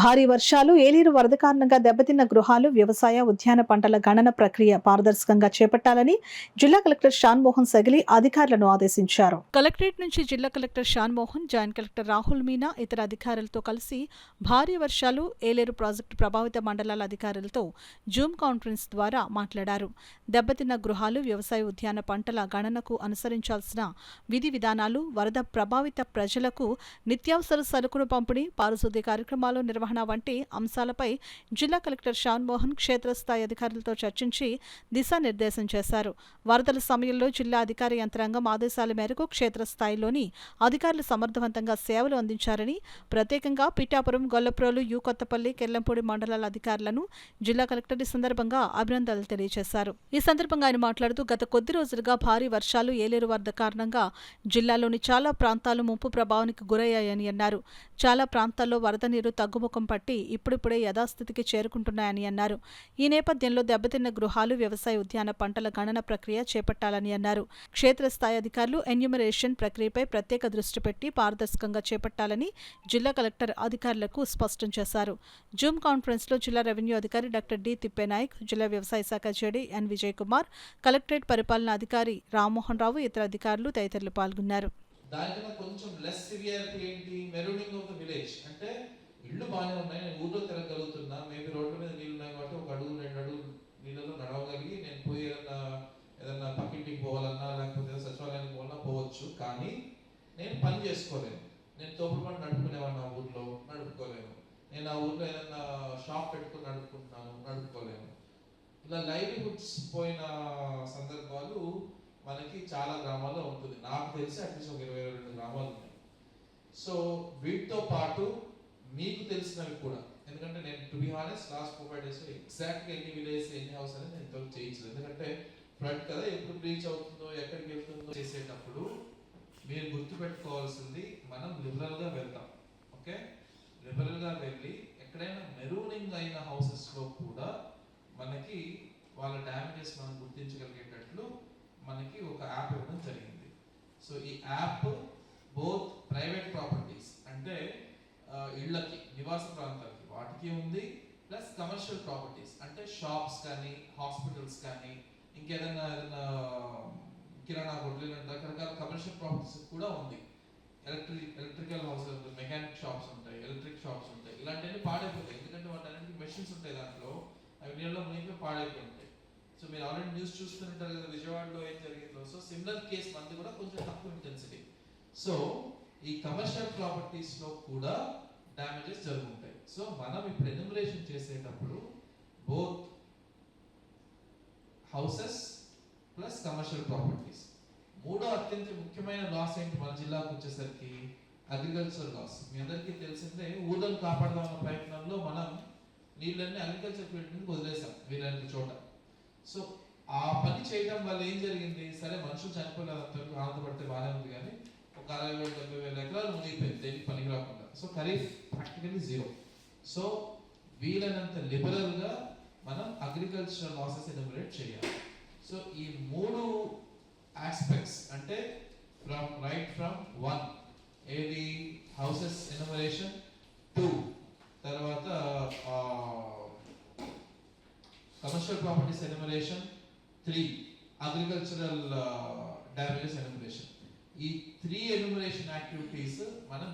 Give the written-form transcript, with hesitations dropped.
భారీ వర్షాలు, ఏలేరు వరద కారణంగా దెబ్బతిన్న గృహాలు, వ్యవసాయ, ఉద్యాన పంటల గణన ప్రక్రియ పారదర్శకంగా చేపట్టాలని జిల్లా కలెక్టర్ షాన్మోహన్ సగిలి అధికారులను ఆదేశించారు. కలెక్టరేట్ నుంచి జిల్లా collector Shan Mohan, joint collector Rahul Meena ఇతర అధికారులతో కలిసి భారీ వర్షాలు, ఏలేరు ప్రాజెక్టు ప్రభావిత మండలాల అధికారులతో జూమ్ కాన్ఫరెన్స్ ద్వారా మాట్లాడారు. దెబ్బతిన్న గృహాలు, వ్యవసాయ, ఉద్యాన పంటల గణనకు అనుసరించాల్సిన విధి విధానాలు, వరద ప్రభావిత ప్రజలకు నిత్యావసర సరుకుల పంపిణీ, పారిశుద్ధ్య కార్యక్రమాలు నిర్వహణ వంటి అంశాలపై జిల్లా కలెక్టర్ షాన్మోహన్ క్షేత్రస్థాయి అధికారులతో చర్చించి దిశానిర్దేశం చేశారు. వరదల సమయంలో జిల్లా అధికార యంత్రాంగం ఆదేశాల మేరకు క్షేత్రస్థాయిలోని అధికారులు సమర్థవంతంగా సేవలు అందించారని, ప్రత్యేకంగా పిఠాపురం, గొల్లప్రోలు, యు కొత్తపల్లి, కెల్లంపూడి మండలాల అధికారులను జిల్లా కలెక్టర్ ఈ సందర్భంగా అభినందనలు తెలియజేశారు. ఈ సందర్భంగా ఆయన మాట్లాడుతూ గత కొద్ది రోజులుగా భారీ వర్షాలు, ఏలేరు వరద కారణంగా జిల్లాలోని చాలా ప్రాంతాలు ముంపు ప్రభావానికి గురయ్యాయని అన్నారు. చాలా ప్రాంతాల్లో వరద నీరు తగ్గుముఖం పట్టి ఇప్పుడిప్పుడే యథాస్థితికి చేరుకుంటున్నాయని అన్నారు. ఈ నేపథ్యంలో దెబ్బతిన్న గృహాలు, వ్యవసాయ, ఉద్యాన పంటల గణన ప్రక్రియ చేపట్టాలని అన్నారు. క్షేత్రస్థాయి అధికారులు ఎన్యూమరేషన్ ప్రక్రియపై ప్రత్యేక దృష్టి పెట్టి పారదర్శకంగా చేపట్టాలని జిల్లా కలెక్టర్ అధికారులకు స్పష్టం చేశారు. జూమ్ కాన్ఫరెన్స్లో జిల్లా రెవెన్యూ అధికారి డాక్టర్ డి తిప్పేనాయక్, జిల్లా వ్యవసాయ శాఖ జేడీ ఎన్ విజయ్ కుమార్, కలెక్టరేట్ పరిపాలనా అధికారి రామ్మోహన్ రావు, ఇతర అధికారులు తదితరులు పాల్గొన్నారు. దానికన్నా కొంచెం లెస్ సివియారిటీ ఏంటి, మెరూనింగ్ ఆఫ్ ద విలేజ్. అంటే ఇళ్ళు బాగానే ఉన్నాయి, నేను ఊర్లో తిరగలుగుతున్నా, మేబీ రోడ్ల మీద నీళ్ళు ఉన్నాయి కాబట్టి ఒక అడుగు 2 అడుగులు నీళ్ళలో నడవగలిగి నేను పోయి ఏదన్నా పక్కింటికి పోవాలన్నా లేకపోతే సచివాలయానికి పోవాలన్నా పోవచ్చు. కానీ నేను పని చేసుకోలేను. నేను తోపుడు పని నడుపుకునేవాడిని, ఆ ఊర్లో నడుపుకోలేను. నేను ఆ ఊర్లో ఏదన్నా షాప్ పెట్టుకుని నడుపుకోలేను. ఇలా లైవ్లీహుడ్స్ పోయిన సందర్భాలు మనకి చాలా గ్రామాల్లో ఉంటుంది. నాకు తెలిసి అట్లీస్ట్ ఒక 22 గ్రామాలు ఉన్నాయి. సో వీటితో పాటు మీకు తెలిసినవి కూడా, ఎందుకంటే నేను to be honest last 4-5 days ఎగ్జాక్ట్గా ఎన్ని విలేజ్, ఎన్ని హౌస్ అనేది నేను ఇంతవరకు చేయించలేదు. ఎందుకంటే ఫ్లడ్ కదా, ఎప్పుడు రీచ్ అవుతుందో, ఎక్కడికి వెళ్తుందో చేసేటప్పుడు మీరు గుర్తుపెట్టుకోవాల్సింది, మనం లిబరల్గా వెళ్తాం. ఓకే, లిబరల్గా వెళ్ళి ఎక్కడైనా మెరూనింగ్ అయిన హౌసెస్లో కూడా మనకి వాళ్ళ డ్యామేజెస్ మనం గుర్తించగలిగేటట్లు మనకి ఒక యాప్ ఇవ్వడం జరిగింది. సో ఈ యాప్ బోత్ ప్రైవేట్ ప్రాపర్టీస్ అంటే ఇళ్ళకి, నివాస ప్రాంతాలకి వాటికి ఉంది, ప్లస్ కమర్షియల్ ప్రాపర్టీస్ అంటే షాప్స్ కానీ, హాస్పిటల్స్ కానీ, ఇంకేదైనా కిరాణా కొట్లు, రకరకాల కమర్షియల్ ప్రాపర్టీస్ కూడా ఉంది. ఎలక్ట్రికల్ హౌసెస్, మెకానిక్ షాప్స్ ఉంటాయి, ఎలక్ట్రిక్ షాప్స్ ఉంటాయి. ఇలాంటివన్నీ పాడైపోతాయి, ఎందుకంటే వాటి మెషిన్స్ ఉంటాయి దాంట్లో, అవి నీళ్ళలో మునిగిపోయి పాడైపోయి ఉంటాయి. సో మీరు ఆల్రెడీ న్యూస్ చూస్తుంటారు కదా విజయవాడలో ఏం జరిగిందో. సో సిమిలర్ కేసు మంది కూడా కొంచెం తక్కువ ఇంటెన్సిటీ. సో ఈ కమర్షియల్ ప్రాపర్టీస్ లో కూడా డ్యామేజెస్ జరుగుతాయి. సో మనం ఇప్పుడు ఎన్యూమరేషన్ చేసేటప్పుడు both houses plus commercial properties. మూడో అత్యంత ముఖ్యమైన లాస్ ఏంటి మన జిల్లాకు వచ్చేసరికి, అగ్రికల్చర్ లాస్. మీ అందరికీ తెలిసిందే, ఊళ్ళను కాపాడదామన్న ప్రయత్నంలో మనం నీళ్ళన్నీ అగ్రికల్చర్ ఫీల్డ్ నుంచి వదిలేసాం వీళ్ళంటి చోట. సో ఆ పని చేయడం వల్ల ఏం జరిగింది, సరే మనుషులు చనిపోలేదు, ఆనందపడితే బాగానే ఉంది, కానీ ఒక 60,000-70,000 ఎకరాలు మునిగిపోయింది దేనికి పనికి రాకుండా. So kharif practically zero. So వీలైనంత లిబరల్గా మనం అగ్రికల్చరల్ లాసెస్ ఎన్యూమరేట్ చేయాలి. సో ఈ 3 ఆస్పెక్ట్స్ అంటే ఫ్రమ్ 1 ఏది హౌసెస్ ఎన్యూమరేషన్, 2 తర్వాత commercial properties enumeration, 3 agricultural damages enumeration. ఈ 3 ఎన్యూమరేషన్ యాక్టివిటీస్ మనం